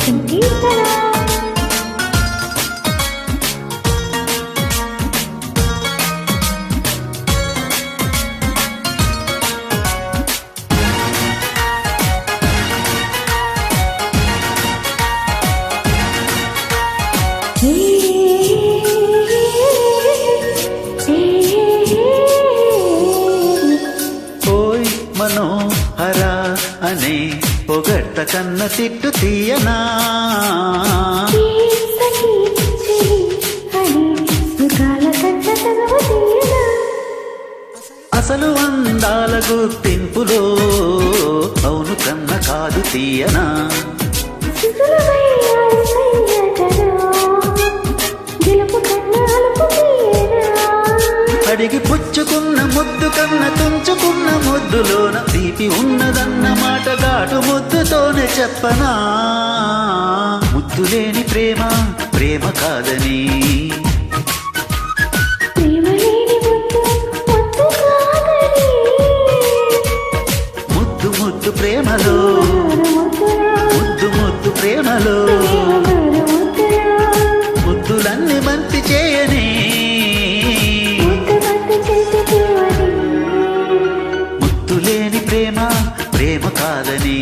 సంకీర్తన మనోహర అనే పొగడ్త కన్న తిట్టు తీయనా అసలు అందాల గుర్తింపులో అవును కన్న కాదు తీయనా అడిగి పుచ్చుకున్న ముద్దు కన్న తుంచుకున్న ముద్దులోన తీపి ఉన్నదన్న మాట ఘాటు ముద్దుతోనే చెప్పనా ముద్దు లేని ప్రేమ ప్రేమ కాదని ముద్దు ముద్దు ప్రేమలో ముద్దు ముద్దు ప్రేమలో ముద్దులన్నీ మంచి చేయని ముద్దు లేని ప్రేమ ప్రేమ కాదని